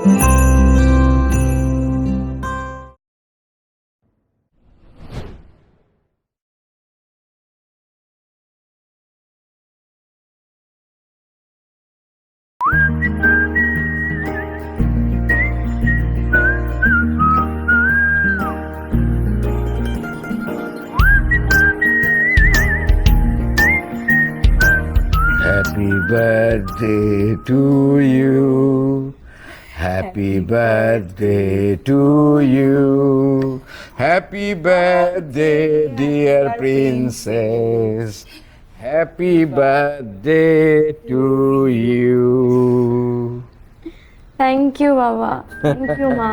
Happy birthday to you. Happy birthday to you. Happy birthday, dear princess. Happy birthday to you. Thank you, Baba. Thank you, Ma.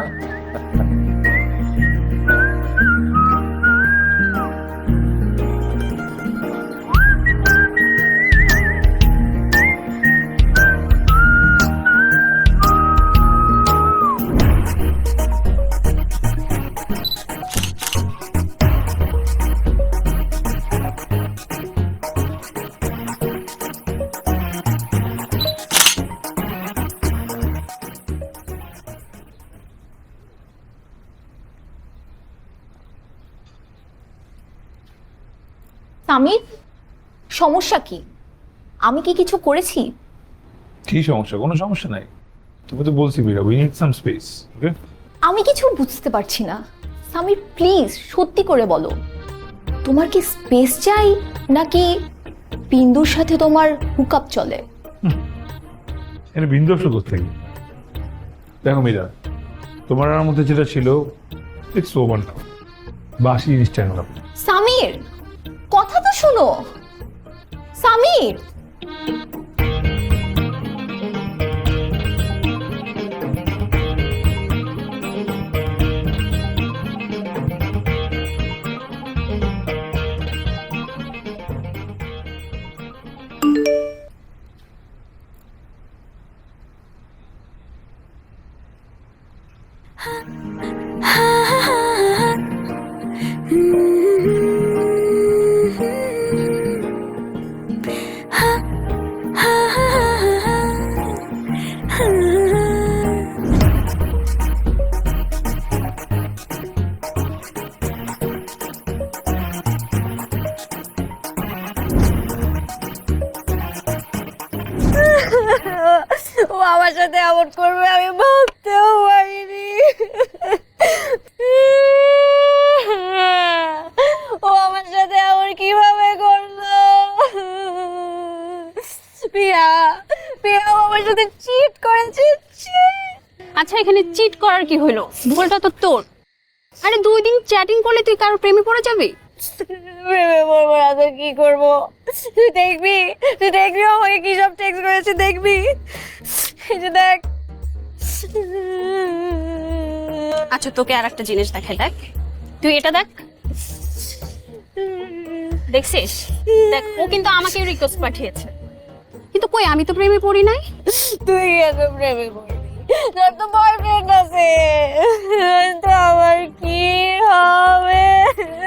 Samir, সমস্যা কি? আমি কি কিছু করেছি? কি সমস্যা? কোনো সমস্যা নাই। তুমি তো বলছি বিরা, উই নিড সাম স্পেস। ওকে, আমি কিছু বুঝতে পারছি না। সামির প্লিজ সত্যি করে বলো, তোমার কি স্পেস চাই নাকি বিন্দুর সাথে তোমার হুকআপ চলে? এর বিন্দু আসলে কোথায়? দেখো মীরা, তোমার আর মধ্যে যেটা ছিল ইটস ওভার নাও। বাসি জিনিসটা এনে রাখো। সামির, কথা তো শোনো। সামির, ও আমার সাথে এমন করবে আমি ভাবতেও পারিনি। ও আমার সাথে এমন কিভাবে করলো? পিয়া, পিয়া ও আমার সাথে চিট করেছে। আচ্ছা, এখানে চিট করার কি হলো? ভুলটা তো তোর। আরে 2 দিন চ্যাটিং করলে তুই কারোর প্রেমে পড়ে যাবি? প্রেমে পড়বো না তো কি করবো? তুই দেখবি, তুই দেখবি ও আমাকে কি সব টেক্সট করেছে, দেখবি। এই যে দেখ। আচ্ছা, তোকে আর একটা জিনিস দেখাই, দেখ। তুই এটা দেখ, দেখছিস? দেখ, ও কিন্তু আমাকে রিকোয়েস্ট পাঠিয়েছে, কিন্তু কই, আমি তো প্রেমে পড়ি নাই। তুই এত প্রেমে পড়বি? তোর তো বয়ফ্রেন্ড আছে, তো আমার কি হবে?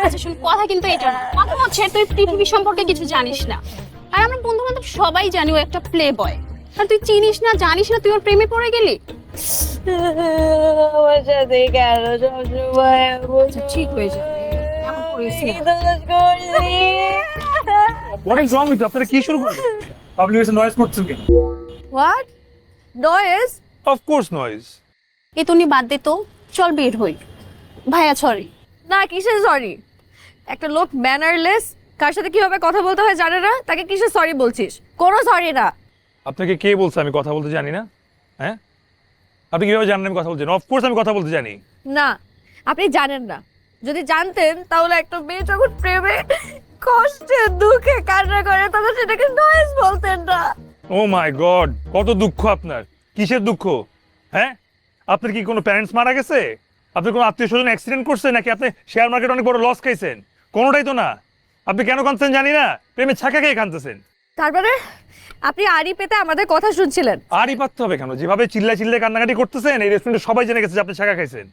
আচ্ছা শোন, কথা কিন্তু এটা না। কথা হচ্ছে তুই পৃথিবী সম্পর্কে কিছু জানিস না। আর আমরা বন্ধু বান্ধব সবাই জানি ও একটা প্লে বয়। আর তুই চিনিস না, জানিস না, তুই ওর প্রেমে পড়ে গেলি। আমার সাথে কেন সবসময় আচ্ছা, ঠিক হয়ে যাবে। এমন করিস না। কি দোষ করছি? What is wrong with? আপনারা কি শুরু করলেন? পাবলিক এসে নয়েজ করছেন কেন? What? Noise? Of course noise. এ তুই বাদ দে তো, চল বের হই। ভাইয়া সরি। না, কিসের সরি? একটা লোক ম্যানারলেস, কার সাথে কিভাবে কথা বলতে হয় জানে না, তাকে কিসের সরি বলছিস? কোনো সরি না। আপনাকে কে বলছে আমি কথা বলতে জানি না? হ্যাঁ, আপনি কিভাবে জানেন আমি কথা বলতে জানি? অফকোর্স আমি কথা বলতে জানি। না, আপনি জানেন না। যদি জানতেন তাহলে একটা মেয়ে যখন প্রেমে কষ্টে দুঃখে কান্না করে তখন সেটাকে নয়েজ বলতেন না। ও মাই গড, কত দুঃখ আপনার! কিসের দুঃখ? হ্যাঁ, আপনার কি কোনো প্যারেন্টস মারা গেছে? আপনার কোনো আত্মীয় স্বজন অ্যাক্সিডেন্ট করছে, নাকি আপনি শেয়ার মার্কেটে অনেক বড় লস খাইছেন? কোনোটাই তো না। আপনি কেন কাঁদছেন জানি না, প্রেমে ছাকা খেয়ে কাঁদতেছেন। তারপরে আপনি আড়ি পেতে আমাদের কথা শুনছিলেন। আরই পারতে হবে কেন? যেভাবে চিল্লায় চিল্লায় কান্নাকাটি করতেছেন, এই রেস্টুরেন্টে সবাই জেনে গেছে যে আপনি ছাকা খাইছেন।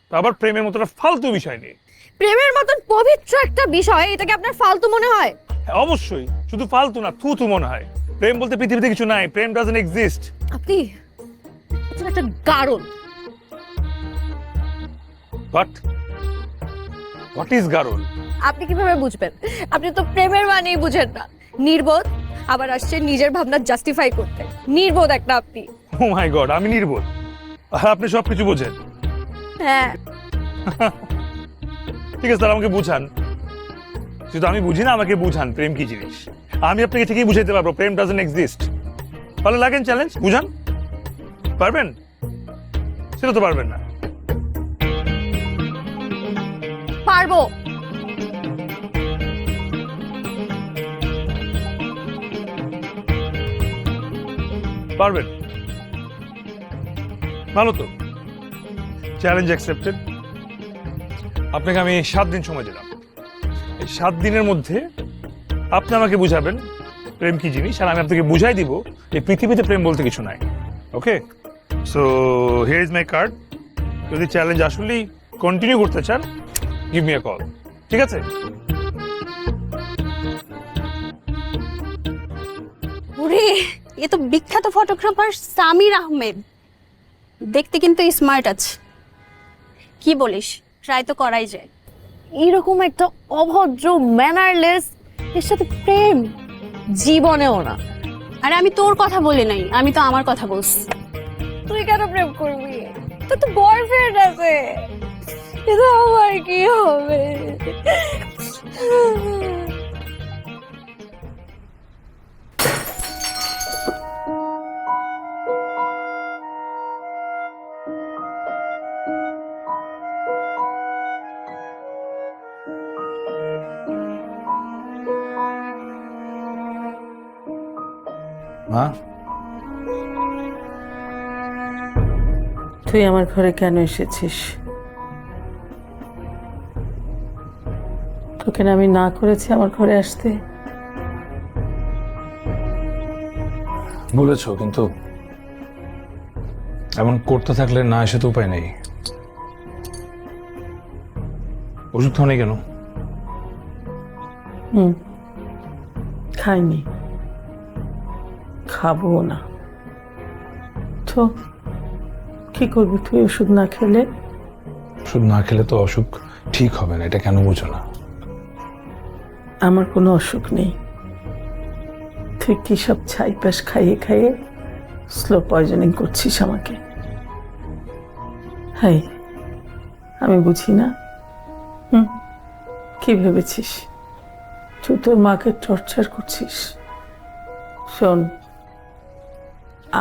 তো আবার প্রেমের মতো একটা ফালতু বিষয় নেই। প্রেমের মতন পবিত্র একটা বিষয়, এটাকে আপনার ফালতু মনে হয়? হ্যাঁ, অবশ্যই। শুধু ফালতু না, থু থু মনে হয়। প্রেম বলতে পৃথিবীতে কিছু নাই। প্রেম ডাজন্ট এক্সিস্ট। আপনি হচ্ছেন একটা গারল। What is গারল? আপনি কিভাবে বুঝবেন? আপনি তো প্রেমের মানেই বুঝেন না। নির্বোধ, আবার আসছে নিজের ভাবনা জাস্টিফাই করতে। নির্বোধ একটা আপনি। ও মাই গড, আমি নির্বোধ আর আপনি সবকিছু বোঝেন? হ্যাঁ, ঠিক আছে, তাহলে আমাকে বুঝান। শুধু আমি বুঝি না, আমাকে বুঝান প্রেম কি জিনিস। আমি আপনাকে ঠিকই বুঝাইতে পারবো প্রেম ডাজন্ট এক্সিস্ট। তাহলে লাগেন চ্যালেঞ্জ, বুঝান। পারবেন? সেটা তো পারবেন না। পারবো। পারবেন? ভালো তো, চ্যালেঞ্জ অ্যাকসেপ্টেড। আপনাকে আমি 7 দিন সময় দিলাম। এই 7 দিনের মধ্যে আপনি আমাকে বুঝাবেন প্রেম কি জিনিস, আর আমি আপনাকে বুঝাই দিব এই পৃথিবীতে প্রেম বলতে কিছু নাই। Okay, so here is my card. যদি চ্যালেঞ্জ আসলেই কন্টিনিউ করতে চান, গিভ মি আ কল। ঠিক আছে? ওরে, এ তো বিখ্যাত ফটোগ্রাফার সামির আহমেদ। দেখতে কিন্তু স্মার্ট আছে। কি বলিস, ট্রাই তো করাই যায়। এরকম একটা অভদ্র ম্যানারলেস এর সাথে প্রেম জীবনেও না। আরে আমি তোর কথা বলি নাই, আমি তো আমার কথা বলছি। তুই কেন প্রেম করবি? তোর তো বয়ফ্রেন্ড আছে। এটা আমার কি হবে? মা, তুই আমার ঘরে কেন এসেছিস? তোকে না আমি না করেছি আমার ঘরে আসতে? বলেছো, কিন্তু এমন করতে থাকলে না এসে তো উপায় নেই। ওষুধ খাও নি কেন? খাইনি, খাবো না। তো কি করবি তুই ওষুধ না খেলে? ওষুধ না খেলে তো অসুখ ঠিক হবে না, এটা কেন বুঝো না? আমার কোনো অসুখ নেই। তুই কি সব ছাইপাশ খাইয়ে খাইয়ে স্লো পয়জনিং করছিস আমাকে? হাই, আমি বুঝি না। কি ভেবেছিস তুই তোর মাকে টর্চার করছিস? শোন,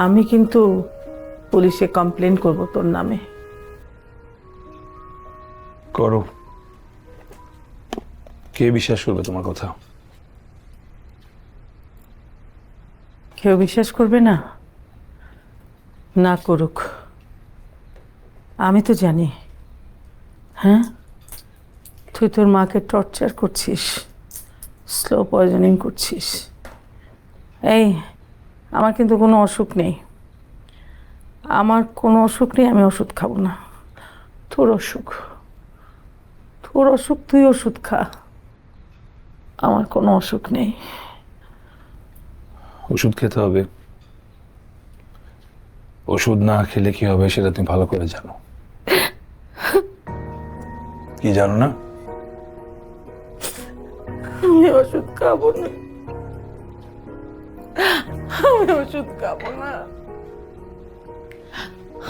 আমি কিন্তু পুলিশে কমপ্লেন করব তোর নামে। করো, কে বিশ্বাস করবে তোমার কথা? কেউ বিশ্বাস করবে না? না করুক, আমি তো জানি। হ্যাঁ, তুই তোর মাকে টর্চার করছিস, স্লো পয়জনিং করছিস। এই, আমার কিন্তু কোনো অসুখ নেই। আমার কোনো অসুখ নেই, আমি ওষুধ খাবো না। তোর অসুখ, তোর অসুখ, তুই ওষুধ খা। আমার কোনো অসুখ নেই। ওষুধ খেতে হবে। ওষুধ না খেলে কি হবে সেটা তুমি ভালো করে জানো। কি জানো না? আমি ওষুধ খাবো না, আমি ওষুধ খাবো না,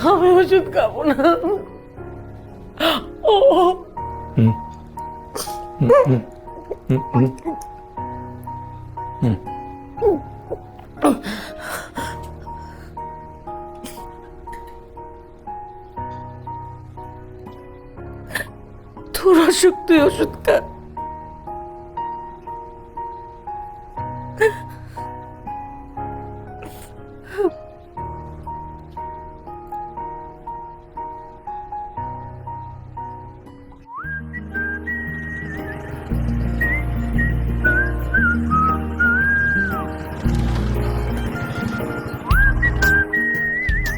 আমি ওষুধ খাবো না। ও তোর অসুখ, তুই ওষুধ খা।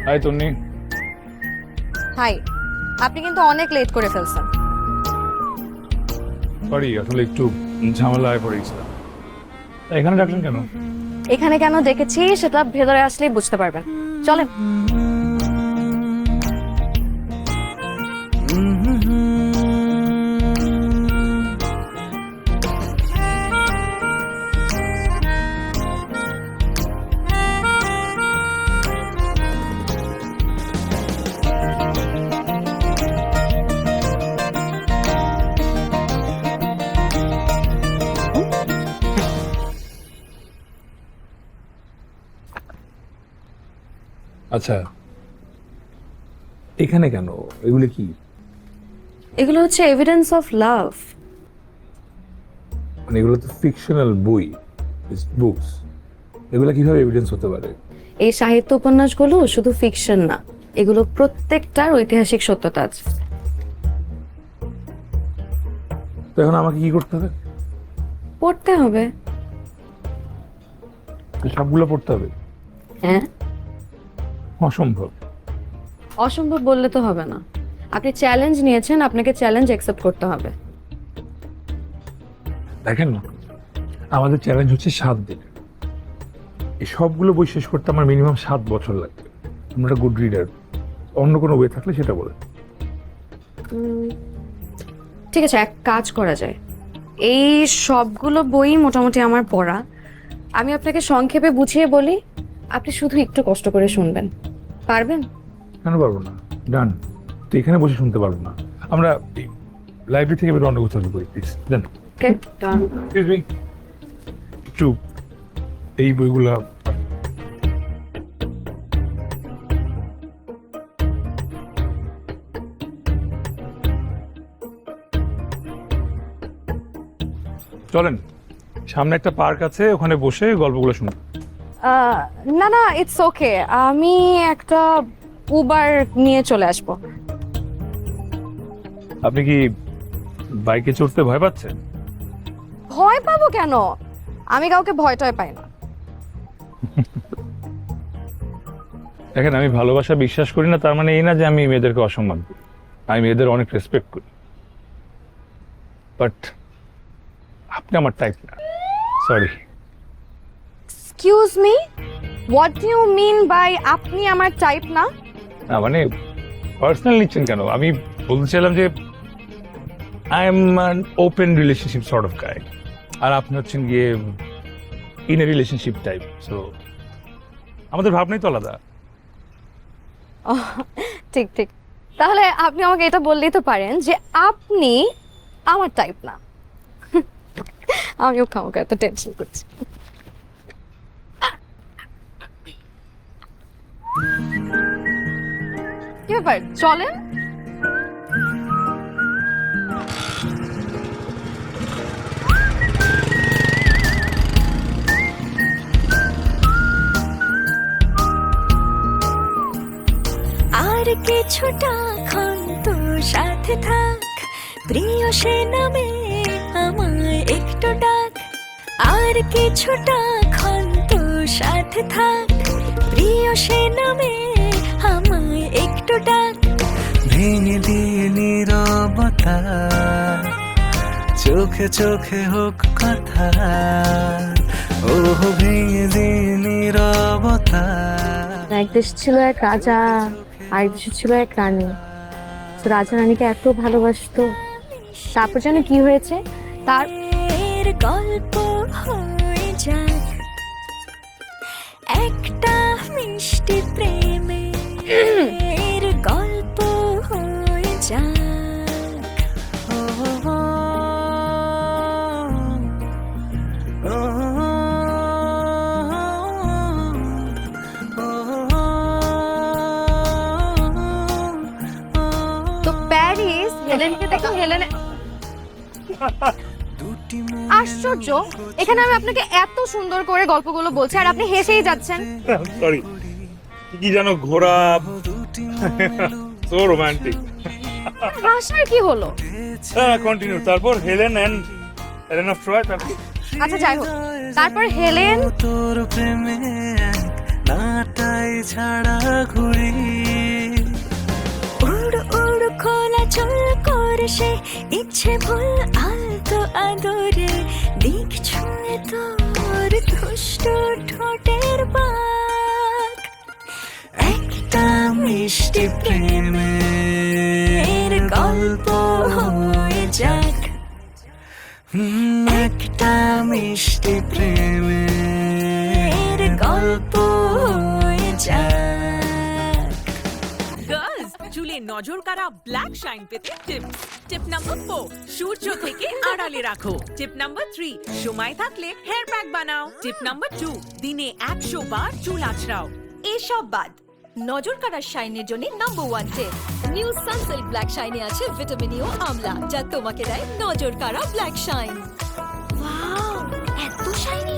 হাই তন্নি। হাই, আপনি কিন্তু অনেক লেট করে ফেলছেন। সরি, আসলে একটু ঝামেলায় পড়ে গেছিলাম। এখানে ডাকলেন কেন? এখানে কেন ডেকেছি সেটা ভেতরে আসলেই বুঝতে পারবেন। চলেন। আচ্ছা, এখানে কেন? এগুলো কি? এগুলো হচ্ছে এভিডেন্স অফ লাভ। মানে এগুলো তো ফিকশনাল বই, বুকস। এগুলো কিভাবে এভিডেন্স হতে পারে? এই সাহিত্য উপন্যাসগুলো শুধু ফিকশন না, এগুলো প্রত্যেকটার ঐতিহাসিক সত্যতা আছে। তো এখন আমাকে কি করতে হবে? পড়তে হবে। সবগুলো পড়তে হবে? হ্যাঁ। অসম্ভব। অসম্ভব বললে তো হবে না, আপনি চ্যালেঞ্জ নিয়েছেন, আপনাকে চ্যালেঞ্জ অ্যাকসেপ্ট করতে হবে। দেখেন না, আমাদের চ্যালেঞ্জ হচ্ছে 7 দিন। এই সবগুলো বই শেষ করতে আমার মিনিমাম 7 বছর লাগবে। আমরা গুড রিডার, অন্য কোনো বই থাকলে সেটা বলে। ঠিক আছে, এক কাজ করা যায়, এই সবগুলো বই মোটামুটি আমার পড়া, আমি আপনাকে সংক্ষেপে বুঝিয়ে বলি, আপনি শুধু একটু কষ্ট করে শুনবেন, পারবেন? কেন পারবো না? ডান। তো এখানে বসে শুনতে পারবো না, আমরা লাইব্রেরি থেকে বেরো অন্য কোথাও করি, প্লিজ দেন। ওকে, ডান। একটু এই বইগুলা চলেন, সামনে একটা পার্ক আছে, ওখানে বসে গল্পগুলো শুনুন। না না, ইটস ওকে, আমি একটা উবার নিয়ে চলে আসবো। আপনি কি বাইকে চড়তে ভয় পাচ্ছেন? ভয় পাবো কেন? আমি কাউকে ভয় টয় পাই না। দেখেন, আমি ভালোবাসা বিশ্বাস করি না, তার মানে এই না যে আমি মেয়েদেরকে অসম্মান করি। আমি মেয়েদের অনেক রেসপেক্ট করি, বাট আপনি আমার টাইপ না, sorry. Excuse me, what do you mean by আপনি আমার টাইপ না? না মানে পার্সোনাল নিচ্ছেন কেন? আমি বলতে চাইলাম যে I am an open relationship sort of guy, আর আপনি হচ্ছেন গিয়ে in a relationship type, so আমাদের ভাবনাই তো আলাদা। ঠিক ঠিক, তাহলে আপনি আমাকে এটা বললেই তো পারেন যে আপনি আমার টাইপ না। আমিও খামোকা এত টেনশন করছি। কি ব্যাপার, চলেন। আর কিছুটা ক্ষণ তোর সাথে থাক, প্রিয় সে নামে আমায় একটু ডাক। আর কিছুটা ক্ষণ তোর সাথে থাক, প্রিয় সে নামে আমায় একটু ডাক। ভেঙে দিয়ে নীরবতা, চোখে চোখে হোক কথা, ও ভেঙে দিয়ে নীরবতা। এক দেশ ছিল এক রাজা, আরেক দেশে ছিল এক রানী। তো রাজা রানীকে এত ভালোবাসতো, তারপর যেন কি হয়েছে, তার এর গল্প হয়ে যাক একটা মিষ্টি প্রেমের গল্প হয়ে যাক। তো প্যারিস হেলেনকে দেখো, হেলেনে আশ্চর্য, এখানে আমি আপনাকে এত সুন্দর করে গল্পগুলো বলছি আর আপনি হেসেই যাচ্ছেন। সরি, কি জানো, ঘোড়া সো রোমান্টিক। হাসার কি হলো? কন্টিনিউ। তারপর Helen and Helen of Troy, তারপর আচ্ছা যাই হোক, তারপর হেলেন তোর প্রেমে নাটাই ছাড়া ঘুরি। উড় উড় খোলা চুল করে সে ইচ্ছে ভুল আলতো আদরে, দিক ছুঁয়ে তোর দুষ্ট ঠোঁটের বাঁক। একটা মিষ্টি প্রেমের গল্প হয়ে যাক, একটা মিষ্টি প্রেমের গল্প হয়ে যাক। গার্লস, চুলে নজর কাড়া ব্ল্যাক শাইন পেতে টিপস। টিপ নাম্বার 4, সূর্য থেকে আড়ালে রাখো। টিপ নাম্বার 3, সময় থাকলে হেয়ার প্যাক বানাও। টিপ নাম্বার 2, দিনে 100 বার চুল আঁচড়াও। এসব বাদ, নজর কাড়ার শাইনের জন্য নাম্বার 1 টিপ নিউ সানসিল্ক ব্ল্যাক শাইনে আছে ভিটামিন ই ও আমলা যা তোমাকে দেয় নজর কাড়া ব্ল্যাক শাইন। ওয়াও, এত শাইনি!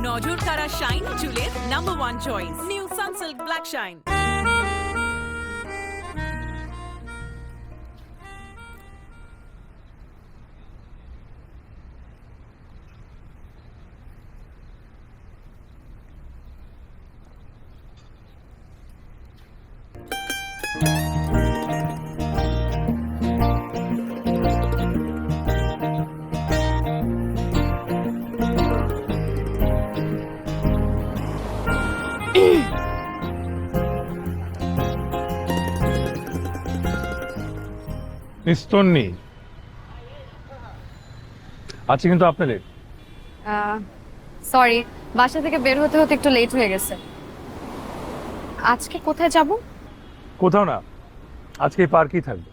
নজর কাড়া শাইন চুলের number 1 choice new Sunsilk black shine. নিস্তন্নি আছে কিন্তু আপনাদের। সরি, বাসা থেকে বের হতে হতে একটু লেট হয়ে গেছে। আজকে কোথায় যাব? কোথাও না, আজকে এই পার্কেই থাকবে।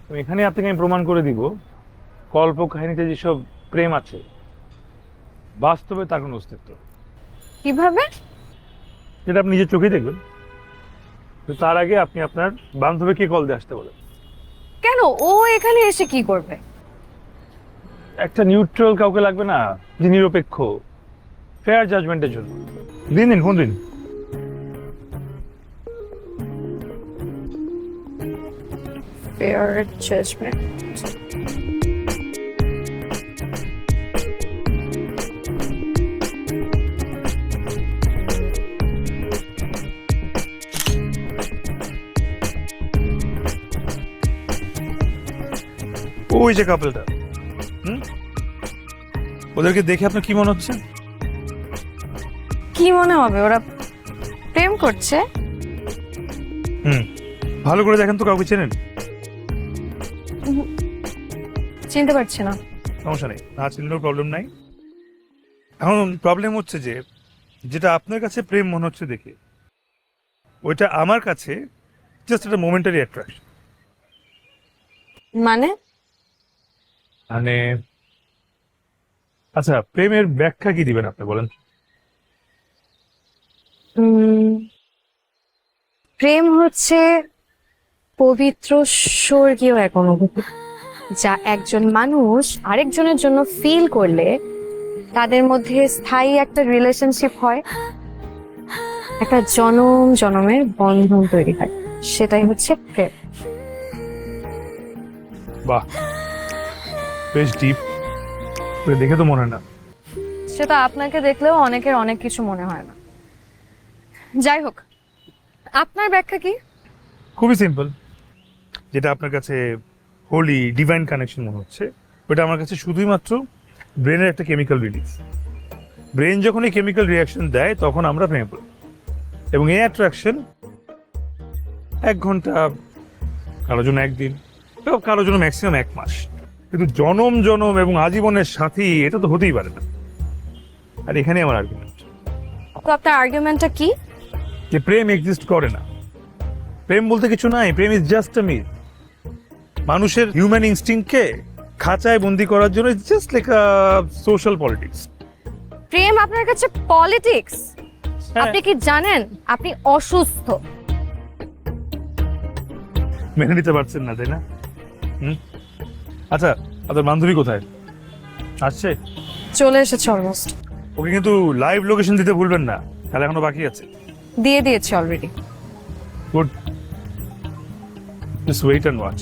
তো এখানে আপনাকে আমি প্রমাণ করে দিব কল্প কাহিনীতে যেসব প্রেম আছে বাস্তবে তার কোনো অস্তিত্ব, কিভাবে? যেটা আপনি নিজের চোখেই দেখবেন। তো তার আগে আপনি আপনার বান্ধবীকে কল দিয়ে আসতে বলেন। কেন, ও এখানে এসে কি করবে? একটা নিউট্রাল কাউকে লাগবে না, যে নিরপেক্ষ, ফেয়ার জাজমেন্টের জন্য। দিন দিন, ফোন দিন। Fair judgment. ওই যে কাপলটা, ওদেরকে দেখে আপনার কি মনে হচ্ছে? কি মনে হবে, ওরা প্রেম করছে? ভালো করে দেখেন তো, কাউকে চেনেন? চিনতে পারছি না। সমস্যা নেই, না চিনলেও প্রবলেম নাই। এখন প্রবলেম হচ্ছে যে যেটা আপনার কাছে প্রেম মনে হচ্ছে দেখে, ওইটা আমার কাছে জাস্ট একটা মোমেন্টারি অ্যাট্রাকশন। মানে? মানে আচ্ছা, প্রেমের ব্যাখ্যা কি দিবেন আপনি, বলেন? প্রেম হচ্ছে পবিত্র স্বর্গীয় এক অনুভূতি, যা একজন মানুষ আরেকজনের জন্য ফিল করলে তাদের মধ্যে স্থায়ী একটা রিলেশনশিপ হয়, একটা জনম জনমের বন্ধন তৈরি হয়। সেটাই হচ্ছে প্রেম। বাহ, বেশ ডিপ। দেখে তো মনে হয় না। সেটা আপনাকে দেখলেও অনেকের অনেক কিছু মনে হয় না। যাই হোক, আপনার ব্যাখ্যা কি? খুবই সিম্পল। যেটা আপনার কাছে হোলি ডিভাইন কানেকশন মনে হচ্ছে, ওটা আমার কাছে শুধুই মাত্র ব্রেনের একটা কেমিক্যাল রিলিজ। ব্রেন যখন এই কেমিক্যাল রিয়াকশন দেয় তখন আমরা প্রেমে পড়ি, এবং এই অ্যাট্রাকশন 1 ঘন্টা, কারোর জন্য 1 দিন, কারোর জন্য ম্যাক্সিমাম 1 মাস। কিন্তু জনম জনম এবং আজীবনের সাথী এটা তো হতেই পারে না। আর এখানে আমার আর্গুমেন্ট। তো আপনার আর্গুমেন্টটা কি? যে প্রেম এক্সিস্ট করে না, প্রেম বলতে কিছু নাই, প্রেম ইজ জাস্ট আ মিথ। মানুষের হিউম্যান ইনস্টিংক্টকে খাঁচায় বন্দি করার জন্য just like a social politics. প্রেম আপনার কাছে পলিটিক্স? আপনি কি জানেন আপনি অসুস্থ? মেনে নিতে পারছেন না, তাই না? আচ্ছা, আপনার বান্ধবী কোথায়? আসছে? চলে এসেছে অলমোস্ট। ওকে কিন্তু লাইভ লোকেশন দিতে ভুলবেন না, তাহলে এখনো বাকি আছে। দিয়ে দিয়েছি already. Good, just wait and watch.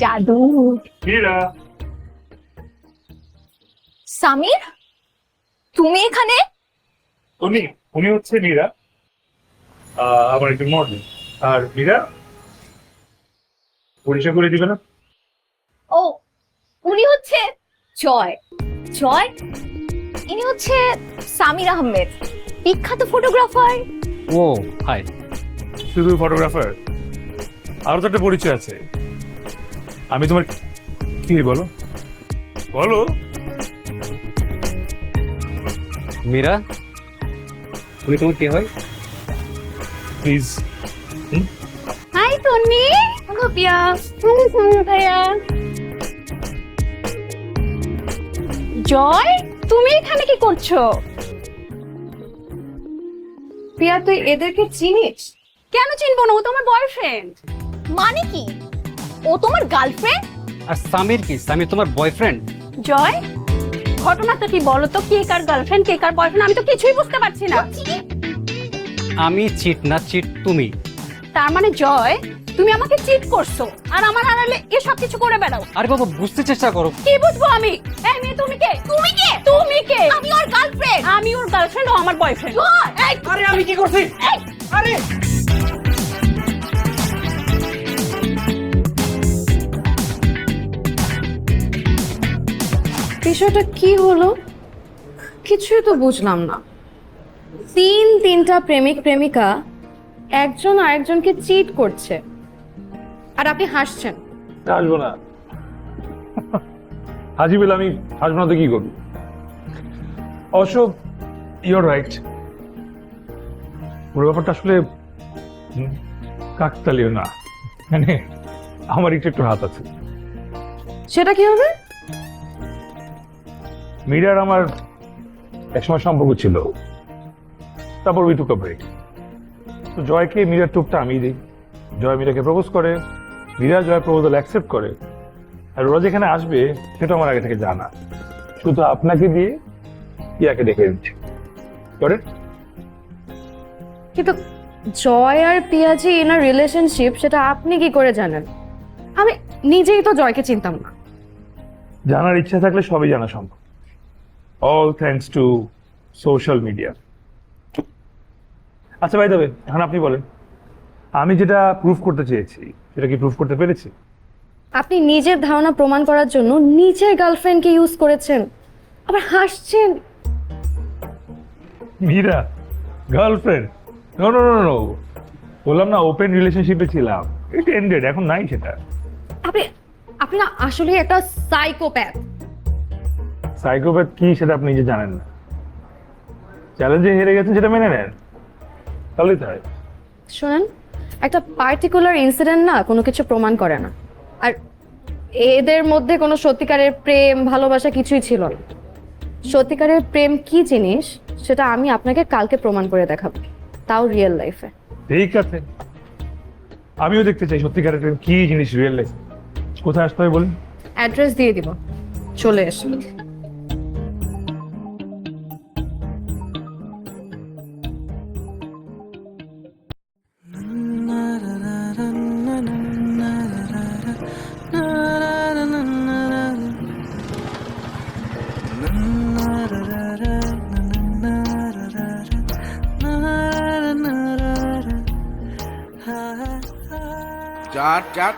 জাদু। মীরা, সামির, তুমি এখানে? উনি হচ্ছে মীরা, আমার একজন মডেল। আর মীরা পরিচয় করে দিবে না? ও, উনি হচ্ছে জয়। জয়, ইনি হচ্ছে সামির আহমেদ, বিখ্যাত ফটোগ্রাফার। ও হাই। শুধু ফটোগ্রাফার? আরো তো একটা পরিচয় আছে। আমি তোমার কি, বলো বলো। মীরা, উনি তোমার কে হয়? প্লিজ। হাই তন্নি, হ্যালো পিয়া, ভাইয়া। জয়, তুমি এখানে কি করছো? প্রিয়া, তুই এদেরকে চিনিস? কেন চিনবো না, ও তো আমার বয়ফ্রেন্ড। মানে কি? ও তোমার গার্লফ্রেন্ড? আর সামির কি? সামির তোমার বয়ফ্রেন্ড? জয়, ঘটনাটা কি বলো তো, কে কার গার্লফ্রেন্ড কে কার বয়ফ্রেন্ড, আমি তো কিছুই বুঝতে পারছি না। আমি চিট না, চিট তুমি। তার মানে জয়, তুমি আমাকে চিট করছো আর আমার আড়ালে এসব কিছু করে বেড়াও। আরে বাবা, বুঝতে চেষ্টা করো। কি বুঝবো আমি? এই মেয়ে, তুমি কে? তুমি কে? তুমি কে? আমি ওর গার্লফ্রেন্ড। আমি ওর গার্লফ্রেন্ড, ও আমার বয়ফ্রেন্ড। আরে আমি কি করছি? আরে বিষয়টা কি হলো কিছুই তো বুঝলাম না। তিনটা প্রেমিক প্রেমিকা একজন আরেকজনকে চিট করছে আর আপনি হাসছেন। হাসবো না? হাসি পেলে আমি হাসবো না তো কি করবো? অবশ্য ইউর রাইট, পুরো ব্যাপারটা আসলে কাকতালীয় না, মানে আমার একটু হাত আছে। সেটা কি হবে? মীরার আমার একসময় সম্পর্ক ছিল, তারপর উই টুক আ ব্রেক। তো জয়কে মীরার টুকটা আমি দিই, জয় মীরাকে প্রপোজ করে, মীরা জয় প্রপোজাল অ্যাকসেপ্ট করে, আর ওরা যেখানে আসবে সেটা আমার আগে থেকে জানা, শুধু আপনাকে দিয়ে ইয়াকে ডেকে দিচ্ছি করে। কিন্তু জয় আর পিয়াজি এনার রিলেশনশিপ সেটা আপনি কি করে জানেন? আমি নিজেই তো জয়কে চিনতাম না। জানার ইচ্ছা থাকলে সবই জানা সম্ভব, all thanks to social media. আচ্ছা ভাই, তবে এখন আপনি বলেন, আমি যেটা প্রুফ করতে চেয়েছি সেটা কি প্রুফ করতে পেরেছি? আপনি নিজের ধারণা প্রমাণ করার জন্য নিজের গার্লফ্রেন্ডকে ইউজ করেছেন, আবার হাসছেন। Meera girlfriend? No no no no, বললাম না ওপেন রিলেশনশিপে ছিলাম, ইট এন্ডেড, এখন নাই সেটা। আপনি না আসলে একটা সাইকোপ্যাথ। সাইকোপ্যাথ কি সেটা আপনি নিজে জানেন না, চ্যালেঞ্জে হেরে গেছেন সেটা মেনে নেন, তাহলেই তাই। শোনেন, একটা পার্টিকুলার ইনসিডেন্ট না কোনো কিছু প্রমাণ করে না, আর এদের মধ্যে কোনো সত্যিকারের প্রেম ভালোবাসা কিছুই ছিল না। সত্যিকারের প্রেম কি জিনিস সেটা আমি আপনাকে কালকে প্রমাণ করে দেখাবো, তাও রিয়েল লাইফে। ঠিক আছে, আমিও দেখতে চাই সত্যিকারের প্রেম কি জিনিস রিয়েল লাইফ। কোথায় আসতে হবে বলুন? অ্যাড্রেস দিয়ে দিব, চলে এসো। চার চার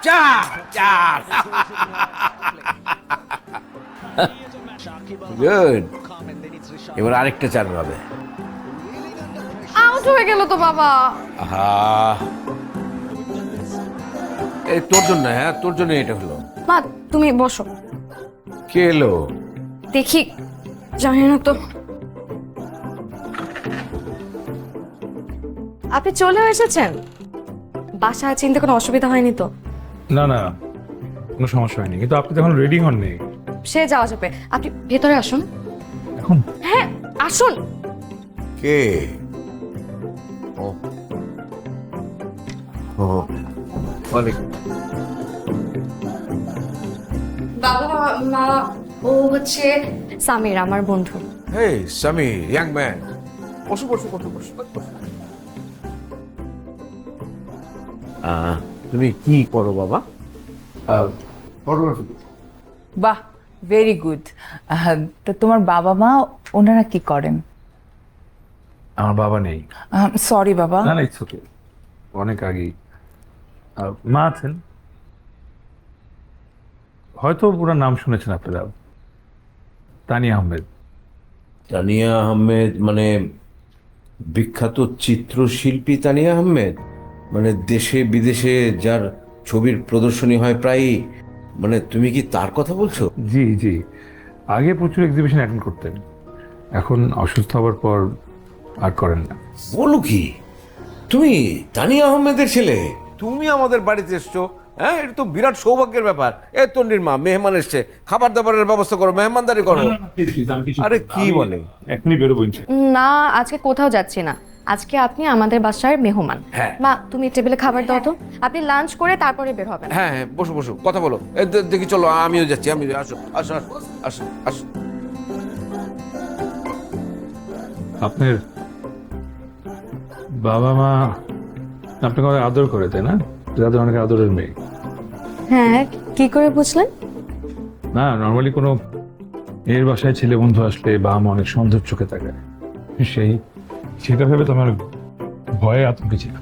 চার চার গুড, এবার আরেকটা চার হবে। আউট হয়ে গেল তো বাবা। আহা, এই তোর জন্য, হ্যাঁ তোর জন্য এটা হলো। মা তুমি বসো, কে এলো? দেখি, জানি না তো। আপনি চলেও এসেছেন? বাসায় চিনতে কোনো অসুবিধা হয়নি তো? না না, কোনো সমস্যা হয়নি, কিন্তু আপনি তখন রেডি হননি। সে যাওয়া যাবে, আপনি ভেতরে আসুন। এখন? হ্যাঁ আসুন। কে? ও ও, অনেক। বাবা মা, ও হচ্ছে সামির, আমার বন্ধু। হেই সামির, ইয়াং ম্যান, বসো বসো বসো বসো বসো। তুমি কি করো বাবা? ফটোগ্রাফি। বাহ, ভেরি গুড। তো তোমার বাবা মা ওনারা কি করেন? আমার বাবা নেই। সরি বাবা। না না, ইটস ওকে, অনেক আগেই। মা আছেন, হয়তো পুরো নাম শুনেছেন আপনারা, তানিয়া আহমেদ। তানিয়া আহমেদ মানে বিখ্যাত চিত্রশিল্পী তানিয়া আহমেদ, মানে দেশে বিদেশে যার ছবির প্রদর্শনী হয় প্রায়ই, মানে তুমি কি তার কথা বলছো? জি জি, আগে প্রচুর এক্সিবিশন অ্যাটেন্ড করতেন, এখন অসুস্থ হওয়ার পর আর করেন না। বলো কি, তুমি তানিয়া আহমেদের ছেলে? তুমি আমাদের বাড়িতে এসছো, হ্যাঁ? এটা তো বিরাট সৌভাগ্যের ব্যাপার। এ তন্ডির মা, মেহমান এসছে, খাবার দাবারের ব্যবস্থা করো, মেহমানদারি করো। আরে কি বলে, এখনই বেরোবো। না, আজকে কোথাও যাচ্ছি না। আজকে আপনি আমাদের বাসার মেহমান। হ্যাঁ। মা, তুমি টেবিলে খাবার দাও তো। আপনি লাঞ্চ করে তারপরে বের হবেন। হ্যাঁ হ্যাঁ, বসো বসো, কথা বলো। দেখি চলো, আমিও যাচ্ছি, আমি আসো আসো আসো আসো আসো। আপনার বাবা মা আপনাকে অনেক আদর করে, তাই না? যাদের অনেক আদরের মেয়ে। হ্যাঁ, কি করে বুঝলেন? না, নর্মালি কোনো মেয়ের বাসায় ছেলে বন্ধু আসলে বাবা মা অনেক সন্দেহ চোখে তাকায়। সেটা ভেবে তো আমার ভয়ে আতঙ্কে ছিল।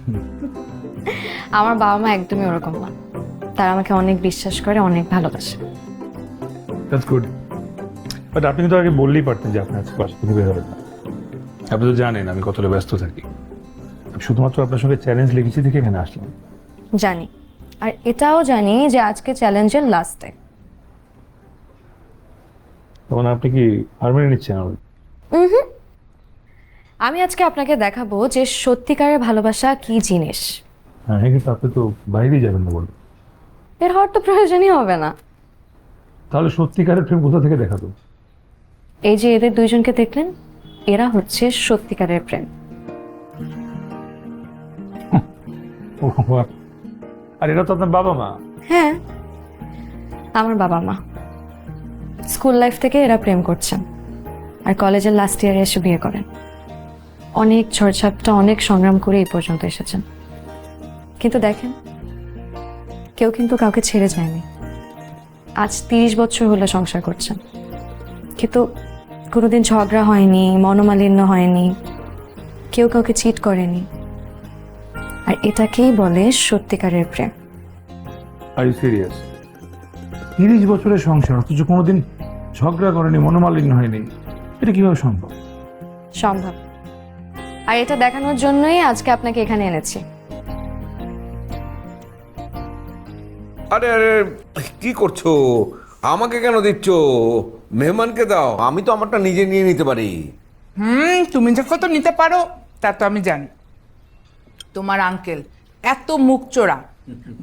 আমার বাবা মা একদমই ওরকম না। তারা আমাকে অনেক বিশ্বাস করে, অনেক ভালোবাসে। That's good. বাট আপনি কিন্তু আগে বললেই পারতেন যে আপনি আজকে বাসা থেকে বের হবেন না। আপনি তো জানেন আমি কতটা ব্যস্ত থাকি। আমি শুধুমাত্র আপনার সঙ্গে চ্যালেঞ্জ লেগেছি থেকে এখানে আসলাম। জানি, আর এটাও জানি যে আজকে চ্যালেঞ্জের লাস্ট ডে। তখন আপনি কি হার মেনে নিচ্ছেন? আমি আজকে আপনাকে দেখাবো যে সত্যিকারের ভালোবাসা কি জিনিস। হ্যাঁ, কিন্তু আপনি তো বাইরেই যাবেন না বলবেন। এর হওয়ার তো প্রয়োজনই হবে না। তাহলে সত্যিকারের প্রেম কোথা থেকে দেখাবো? এই যে এদের দুইজনকে দেখলেন, এরা হচ্ছে সত্যিকারের প্রেম। আর এরা তো আপনার বাবা মা। হ্যাঁ, আমার বাবা মা। স্কুল লাইফ থেকে এরা প্রেম করছেন, আর কলেজের লাস্ট ইয়ারে এসে বিয়ে করেন। অনেক ঝড়ঝাপটা, অনেক সংগ্রাম করে এই পর্যন্ত এসেছেন। কিন্তু দেখেন, কেউ কিন্তু কাউকে ছেড়ে যায়নি। আজ 30 বছর হলো সংসার করছেন, কিন্তু কোনোদিন ঝগড়া হয়নি, মনোমালিন্য হয়নি, কেউ কাউকে চিট করেনি। আর এটাকেই বলে সত্যিকারের প্রেম। Are you serious? 30 বছরের সংসার, অথচ কোনোদিন ঝগড়া করেনি, মনোমালিন্য হয়নি। এটা কিভাবে সম্ভব? সম্ভব। আর এটা দেখানোর জন্যই আজকে আপনাকে এখানে এনেছি। আরে আরে, কি করছো? আমাকে কেন দিচ্ছ? মেহমানকে দাও, আমি তো আমারটা নিজে নিয়ে নিতে পারি। তুমি যখন তো নিতে পারো তা তো আমি জানি। তোমার আঙ্কেল এত মুখ চোরা,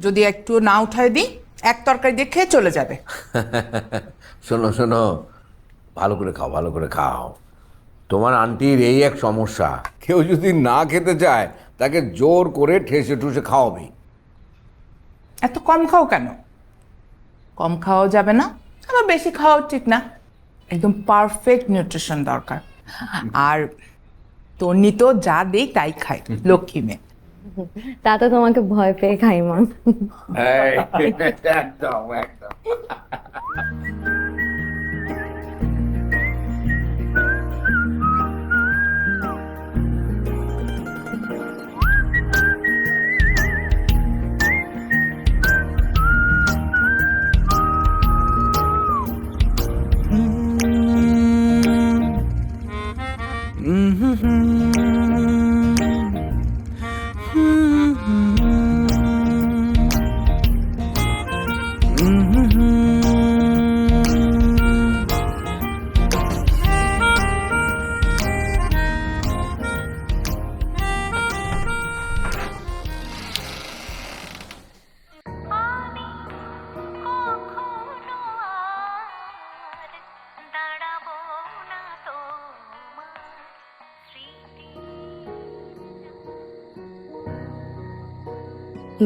যদি একটু না উঠায় দিই এক তরকারি দিয়ে খেয়ে চলে যাবে। শোনো শোনো, ভালো করে খাও, ভালো করে খাও। তোমার আন্টির এই এক সমস্যা, কেউ যদি না খেতে চায় তাকে জোর করে ঠেসে ঠুসে খাওয়াবি। এত কম খাও কেন? কম খাওয়াও যাবে না, আবার বেশি খাওয়াও ঠিক না। একদম পারফেক্ট নিউট্রিশন দরকার। আর তন্নি তো যা দেই তাই খায়, লক্ষ্মী মেয়ে। তা তো তোমাকে ভয় পেয়ে খাই মা। একদম একদম।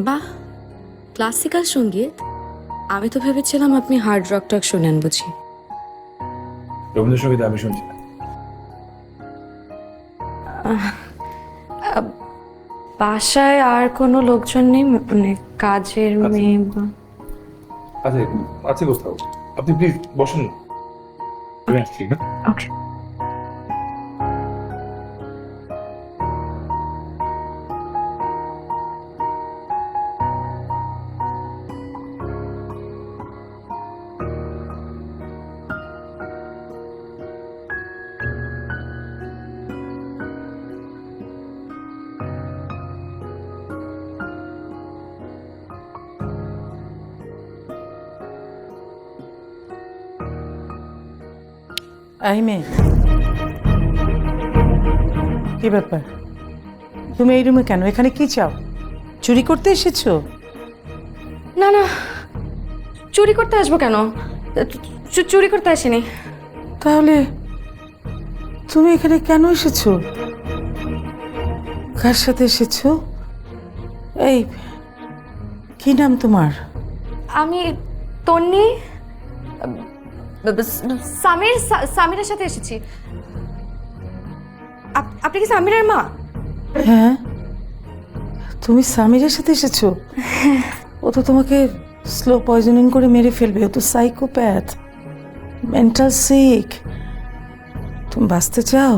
বাহ, ক্লাসিক্যাল সঙ্গীত। আমি তো ভেবেছিলাম আপনি হার্ড রক টক শোনেন বুঝি। রবীন্দ্রসঙ্গীত আমি শুনছি না। বাসায় আর কোনো লোকজন নেই, মানে কাজের মেয়ে বা? আচ্ছা, আছে কোথাও। আপনি প্লিজ বসুন না। ওকে। এই মেয়ে, কি ব্যাপার? তুমি এই রুমে কেন? এখানে কি চাও? চুরি করতে এসেছো? না না, চুরি করতে আসবো কেন? চুরি করতে আসিনি। তাহলে তুমি এখানে কেন এসেছো? কার সাথে এসেছো? এই, কি নাম তোমার? আমি তন্নি, সামিরের সাথে এসেছি। আপনি কি সামিরের মা? হ্যাঁ, তুমি সামিরের সাথে এসেছো? ও তো তোমাকে স্লো পয়জনিং করে মেরে ফেলবে। ও তো সাইকোপ্যাথ, মেন্টাল সিক। তুমি বাঁচতে চাও?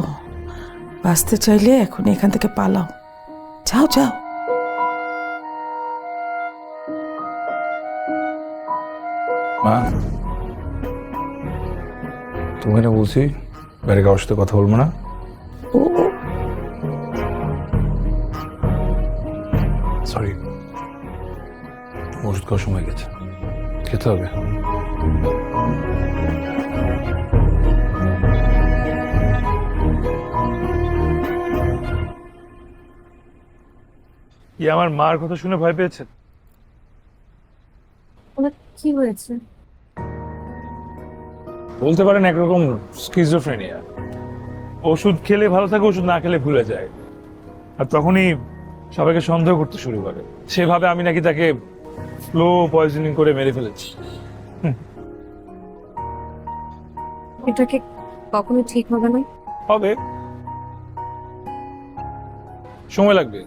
বাঁচতে চাইলে এখন এখান থেকে পালাও। যাও যাও। মা, তোমাকে না বলছি বাইরে কারোর সাথে কথা বলবো না। ও সরি, ওষুধ খাওয়ার সময় গেছে, খেতে হবে। কি আমার মার কথা শুনে ভয় পেয়েছেন? ওনার কি হয়েছে? বলতে পারেন একরকম স্কিজোফ্রেনিয়া। ওষুধ খেলে ভালো থাকে, ওষুধ না খেলে ভুলে যায়, আর তখনই সবাইকে সন্দেহ করতে শুরু করে। সেভাবে আমি নাকি তাকে স্লো পয়জনিং করে মেরে ফেলেছি। এটা কি কখনো ঠিক হবে না? হবে, সময় লাগবে।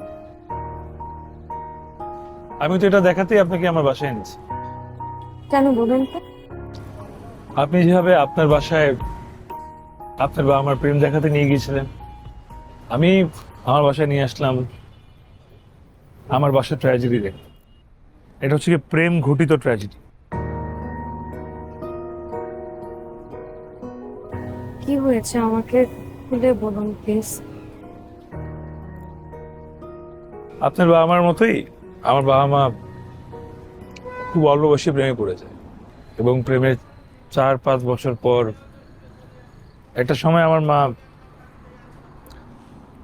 আমি তো এটা দেখাতেই আপনাকে আমার বাসায় এনেছি। কেন বলেন তো? আপনি যেভাবে আপনার বাসায় আপনার বাবা আমার প্রেম দেখাতে নিয়ে গিয়েছিলেন, আমি আমার বাসায় নিয়ে আসলাম আমার বাসার ট্র্যাজেডি দেখে। এটা হচ্ছে কি প্রেম ঘটিত ট্র্যাজেডি। কি হয়েছে আমাকে খুলে বলুন প্লিজ। আপনার বাবা মার মতোই আমার বাবা মা খুব অল্প বয়সে প্রেমে পড়ে যায়, এবং প্রেমের 4-5 বছর পর একটা সময় আমার মা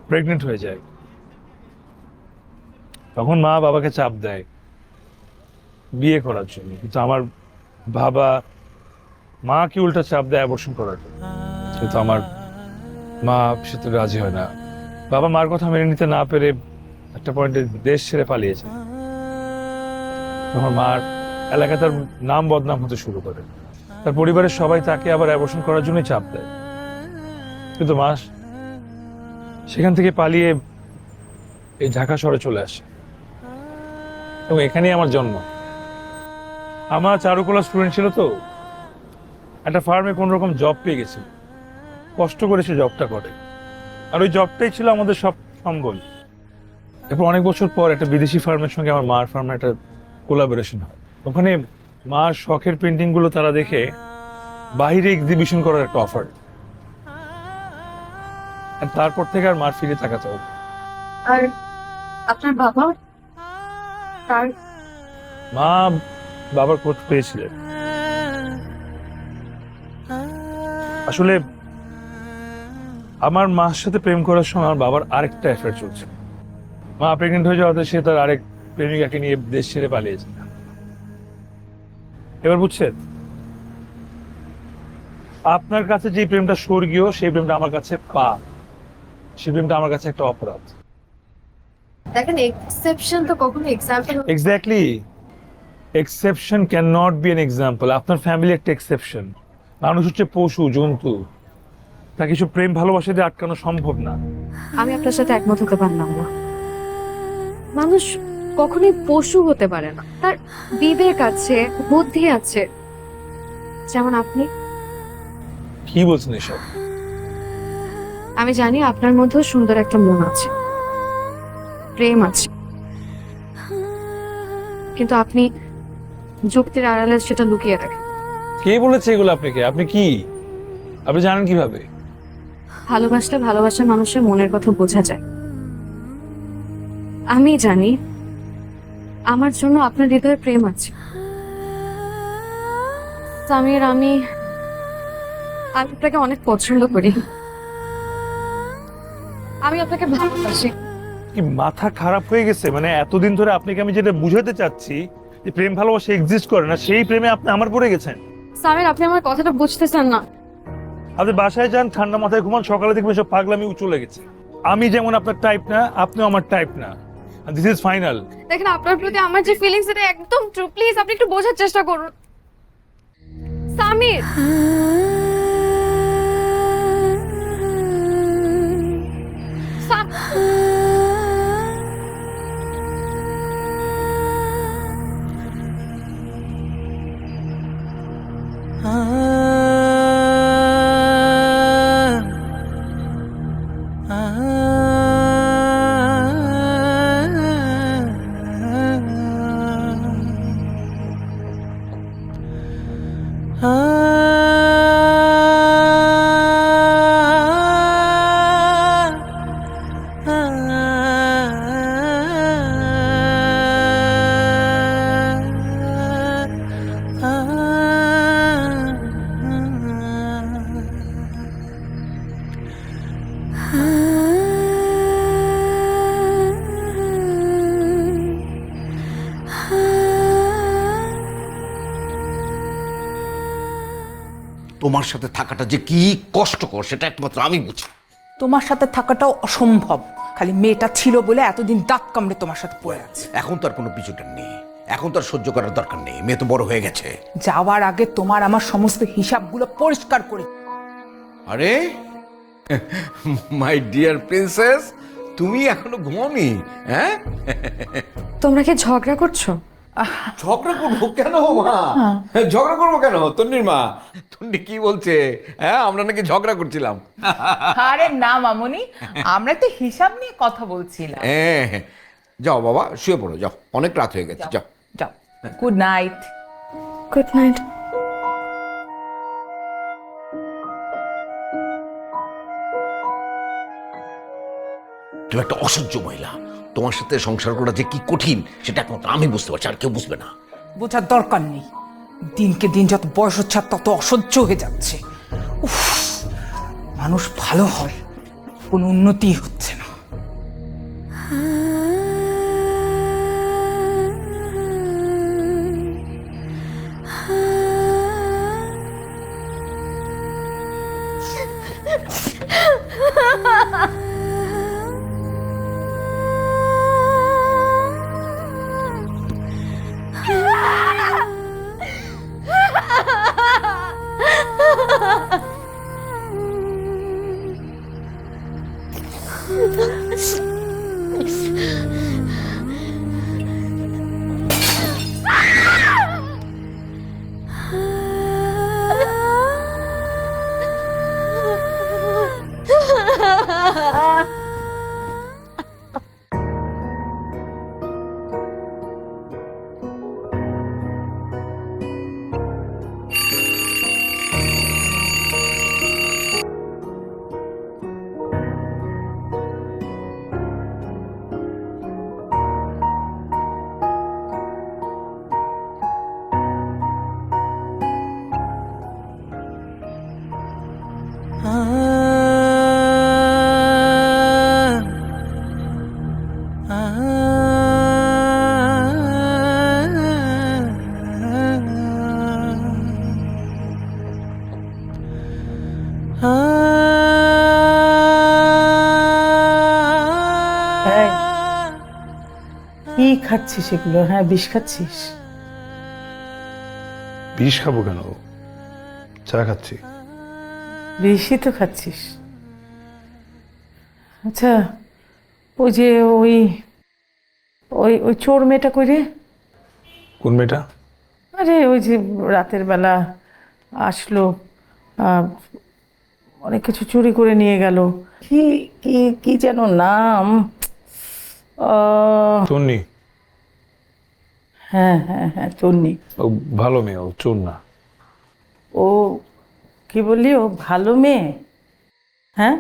প্রেগনেন্ট হয়ে যায়। তখন মা বাবাকে চাপ দেয় বিয়ে করার জন্য, কিন্তু আমার বাবা মাকে উল্টা চাপ দেয় অ্যাবর্শন করার জন্য, কিন্তু আমার মা সেটা রাজি হয় না। বাবা মার কথা মেনে নিতে না পেরে একটা পয়েন্টে দেশ ছেড়ে পালিয়েছে। আমার মার এলাকায় তার নাম বদনাম হতে শুরু করে। তার পরিবারের সবাই তাকে আবার অ্যাবর্শন করার জন্যই চাপ দেয়, কিন্তু মা সেখান থেকে পালিয়ে এই ঢাকা শহরে চলে আসে, এবং এখানেই আমার জন্ম। আমার চারুকলা স্টুডেন্ট ছিল, তো একটা ফার্মে কোন রকম জব পেয়ে গেছিল। কষ্ট করে সে জবটা করে, আর ওই জবটাই ছিল আমাদের সব সম্বল। এরপর অনেক বছর পর একটা বিদেশি ফার্মের সঙ্গে আমার মার ফার্মে একটা কোলাবোরেশন হয়। ওখানে মার শখের পেন্টিং গুলো তারা দেখে বাইরে এক্সিবিশন করার একটা অফার। আর তারপর থেকে আর মার ফিরে তাকাতে হবে। আর আপনার বাবা? তার মা বাবার খোঁজ পেয়েছিলেন। আসলে আমার মার সাথে প্রেম করার সময় আমার বাবার আরেকটা অ্যাফেয়ার চলছে। মা প্রেগনেন্ট হয়ে যাওয়াতে সে তার আরেক প্রেমিকাকে নিয়ে দেশ ছেড়ে পালিয়েছে। এবার বুঝছেন, আপনার কাছে যে প্রেমটা স্বর্গীয়, সেই প্রেমটা আমার কাছে পাপ। সেই প্রেমটা আমার কাছে একটা অপরাধ। দেখেন, এক্সেপশন তো কখনো example. Exactly, exception can not be an example. আপনার ফ্যামিলি একটা এক্সেপশন। মানুষ হচ্ছে পশু, জন্তু, তা কিছু প্রেম ভালোবাসা দিয়ে আটকানো সম্ভব না। আমি আপনার সাথে একমত হতে পারলাম না। মানুষ কখনোই পশু হতে পারে না, তার বিবেক আছে, বুদ্ধি আছে, যেমন আপনি। কি বলছেন এসব? আমি জানি আপনার মধ্যেও সুন্দর একটা মন আছে, প্রেম আছে, কিন্তু আপনি যুক্তির আড়ালে সেটা লুকিয়ে রাখেন। কে বলেছে এগুলো আপনাকে? আপনি কি, আপনি জানেন কিভাবে? ভালোবাসলে ভালোবাসা মানুষের মনের কথা বোঝা যায়। আমি জানি আমার জন্য আপনার হৃদয়ে প্রেম আছে। সামির, আমি আপনাকে অনেক পছন্দ করি। আমি আপনাকে ভালোবাসি। কি মাথা খারাপ হয়ে গেছে? মানে এতদিন ধরে আপনাকে আমি যেটা বুঝাতে চাচ্ছি যে প্রেম ভালোবাসা এক্সিস্ট করে না, সেই প্রেমে আপনি আমার পড়ে গেছেন। সামির, আপনি আমার কথাটা বুঝতেছেন না। আপনি বাসায় যান, ঠান্ডা মাথায় ঘুমান, সকালে দেখবেন সব পাগলামি চলে গেছে। আমি যেমন আপনার টাইপ না, আপনিও আমার টাইপ না। This is final. দেখেন, আপনার প্রতি আমার যে ফিলিংস, এটা একদম ট্রু। প্লিজ আপনি একটু বোঝার চেষ্টা করুন। সামির, তোমার সাথে থাকাটা যে কি কষ্টকর সেটা একমাত্র আমি বুঝি। তোমার সাথে থাকাটাও অসম্ভব। খালি মেয়েটা ছিল বলে এতদিন দাঁত কামড়ে তোমার সাথে পড়ে আছে। এখন তো আর কোনো পিছুটার নেই, এখন তো আর সহ্য করার দরকার নেই, মেয়ে তো বড় হয়ে গেছে। যাওয়ার আগে তোমার আমার সমস্ত হিসাবগুলো পরিষ্কার করে। আরে মাই ডিয়ার প্রিন্সেস, তুমি এখনো ঘুমাওনি? হ্যাঁ, তোমরা কি ঝগড়া করছো? ঝগড়া করবো কেন মা? ঝগড়া করবো কেন? তন্নির মা, তন্নি কি বলছে? হ্যাঁ, আমরা নাকি ঝগড়া করছিলাম। আরে না মামুনি, আমরা তো হিসাব নিয়ে কথা বলছিলাম। হ্যাঁ, যাও বাবা, শুয়ে পড়ো, যাও, অনেক রাত হয়ে গেছে, যাও। যাও, গুড নাইট। Good night. তুমি একটা অসহ্য মহিলা, তোমার সাথে সংসার করা যে কি কঠিন সেটা একমাত্র আমি বুঝতে পারছি, আর কেউ বুঝবে না। বোঝার দরকার নেই, দিনকে দিন যত বয়স হচ্ছে আর তত অসহ্য হয়ে যাচ্ছে। উফ, মানুষ ভালো হয়, কোনো উন্নতি হচ্ছে না। কি খাচ্ছিস এগুলো? হ্যাঁ, বিষ খাচ্ছিস? বিষ খাবো কেন? চা খাচ্ছি। বিষই তো খাচ্ছিস। আচ্ছা, ওই যে ওই ওই ওই চোর মেয়েটা কই রে? কোন মেয়েটা? আরে ওই যে রাতের বেলা আসলো, অনেক কিছু চুরি করে নিয়ে গেল। কি কি কি যেন নাম? তন্নি। হ্যাঁ হ্যাঁ হ্যাঁ, তন্নি। ও ভালো মেয়ে, ও চোর না। ও কি বললি? ও ভালো মেয়ে? হ্যাঁ,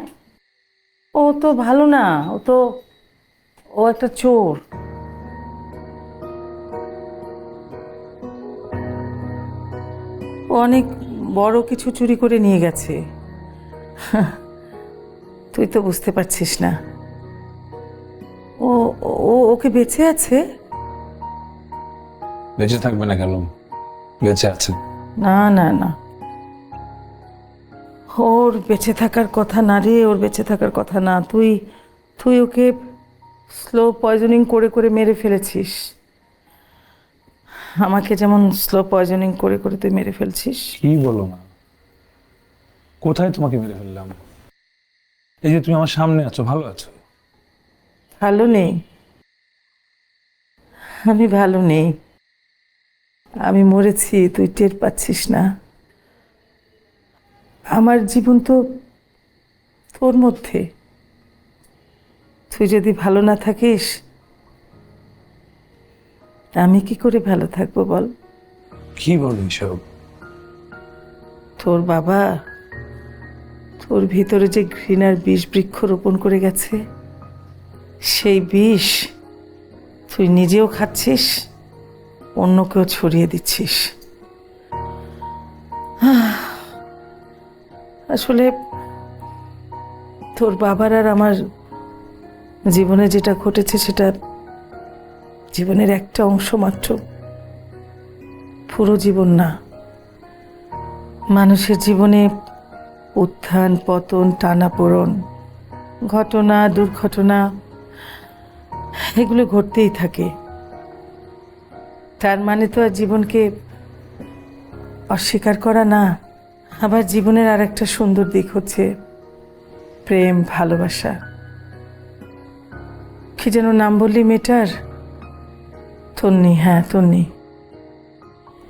ও তো ভালো না, ও একটা চোর। ও অনেক বড় কিছু চুরি করে নিয়ে গেছে। তুই তো বুঝতে পারছিস না। ওকে বেঁচে আছে? বেঁচে থাকবে না কেন, বেঁচে আছে। না না না, ওর বেঁচে থাকার কথা না রে, ওর বেঁচে থাকার কথা না। তুই তুই ওকে স্লো পয়জনিং করে করে মেরে ফেলেছিস, আমাকে যেমন স্লো পয়জনিং করে করে তুই মেরে ফেলছিস। কি বলো না, কোথায় তোমাকে মেরে ফেললাম? এই যে তুমি আমার সামনে আছো, ভালো আছো? ভালো নেই, আমি ভালো নেই, আমি মরেছি, তুই টের পাচ্ছিস না। আমার জীবন তো তোর মধ্যে, তুই যদি ভালো না থাকিস আমি কি করে ভালো থাকবো বল? কি বলো এসব? তোর বাবা তোর ভিতরে যে ঘৃণার বিষ বৃক্ষ রোপণ করে গেছে, সেই বিষ তুই নিজেও খাচ্ছিস, অন্যকেও ছড়িয়ে দিচ্ছিস। আসলে তোর বাবার আর আমার জীবনে যেটা ঘটেছে সেটা জীবনের একটা অংশ মাত্র, পুরো জীবন না। মানুষের জীবনে উত্থান পতন, টানাপোড়েন, ঘটনা দুর্ঘটনা এগুলো ঘটতেই থাকে। তার মানে তো আর জীবনকে অস্বীকার করা না। আবার জীবনের আর একটা সুন্দর দিক হচ্ছে প্রেম, ভালোবাসা। কি যেন নাম বললি মেয়েটার? তন্নি, হ্যাঁ তন্নি।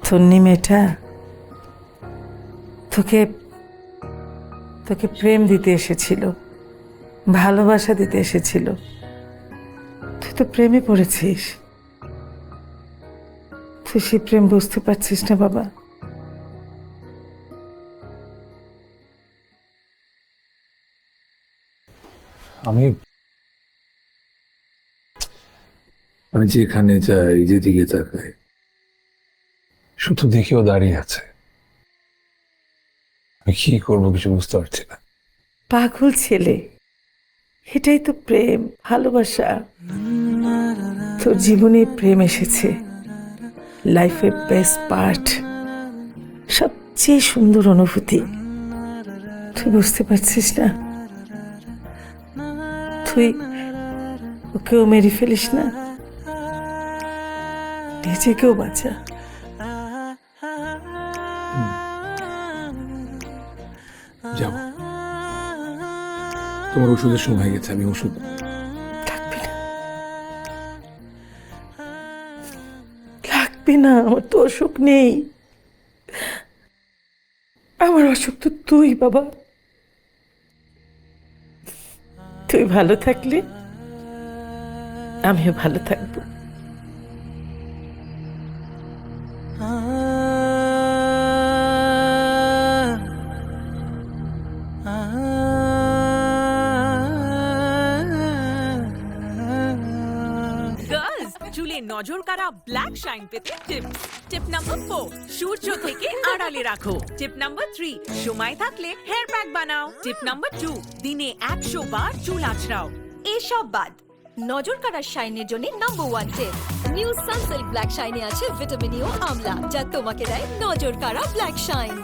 তন্নি মেয়েটা তোকে তোকে প্রেম দিতে এসেছিল, ভালোবাসা দিতে এসেছিল। তুই তো প্রেমে পড়েছিস, তুই সে প্রেম বুঝতে পারছিস না বাবা। আমি যেখানে যাই, যেদিকে তাকাই, শুধু দেখেও দাঁড়িয়ে আছে। আমি কি করবো কিছু বুঝতে পারছি না। পাগল ছেলে, এটাই তো প্রেম, ভালোবাসা। তোর জীবনে প্রেম এসেছে, লাইফের বেস্ট পার্ট, সবচেয়ে সুন্দর অনুভূতি। তুই বুঝতে পারছিস না? তুই ওকেও মেরে ফেলিস না, নিজেকেও বাঁচা। যাবো, তোমার ওষুধের সময় হয়ে গেছে, আমি ওষুধ। লাগবে না, লাগবে না, আমার তো অসুখ নেই। আমার অসুখ তো তুই বাবা। তুই ভালো থাকলে আমিও ভালো থাকবো। গার্লস, চুলে নজর কাড়া ব্ল্যাক শাইন পেতে টিপস। টিপ নাম্বার 4, সূর্য থেকে আড়ালে রাখো। টিপ নাম্বার 3, সময় থাকলে হেয়ার প্যাক বানাও। টিপ নাম্বার 2, দিনে 100 বার চুল আঁচড়াও। এসব বাদ নজর কাড়ার শাইনের জন্য নাম্বার 1 টিপ, নিউ সানসিল্ক ব্ল্যাক শাইনে আছে ভিটামিন ই ও আমলা, যা তোমাকে দেয় নজর কাড়া ব্ল্যাক শাইন।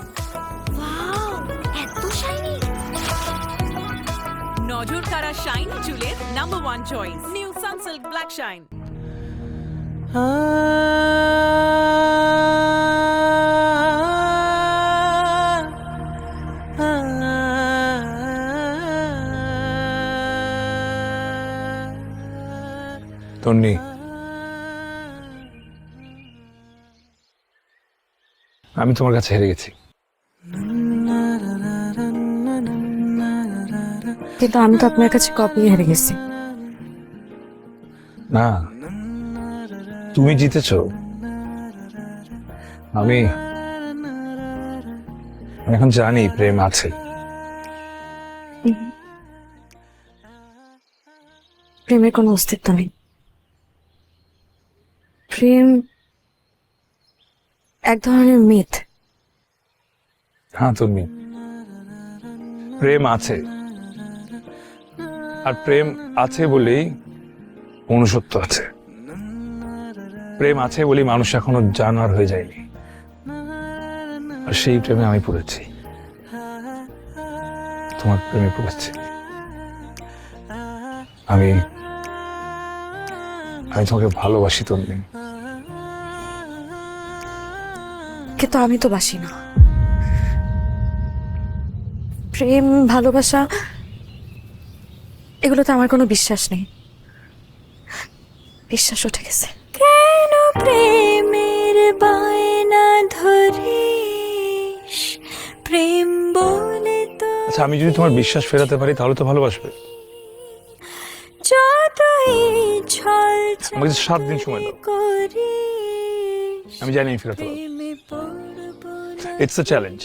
ওয়াও, এত শাইনি! নজর কাড়া শাইনি চুলের number 1 choice, new Sunsilk black shine. Tonni, আমি তোমার কাছে হেরে গেছি। কিন্তু আমি তো আপনার কাছে কপি হেরে গেছি। না, তুমি জিতেছো। আমি এখন জানি প্রেম আছে। প্রেমের কোনো অস্তিত্ব নেই। প্রেম এক ধরনের মিথ। হ্যাঁ তন্নি, প্রেম আছে, আর প্রেম আছে বলেই মনুষ্যত্ব আছে। প্রেম আছে বলে মানুষ এখনো জানোয়ার হয়ে যায়নি, আর সেই প্রেমে আমি পড়েছি, তোমার প্রেমে পড়েছি। আমি তোমাকে ভালোবাসি তন্নি। কিন্তু আমি তো বাসি না। প্রেম, ভালোবাসা, এগুলোতে আমার কোনো বিশ্বাস নেই। বিশ্বাস উঠে গেছে। কেন প্রেমের বায়না ধরিস, প্রেম বলে তো আচ্ছা, আমি যদি তোমার বিশ্বাস ফেরাতে পারি তাহলে তো ভালোবাসবে। যতই ছল আমাকে 7 দিন সময় দাও, করিস, আমি জানি আমি ফেরাতে পারবো। প্রেমে পড়ব it's a challenge.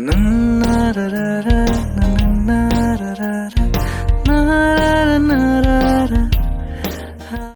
na na na na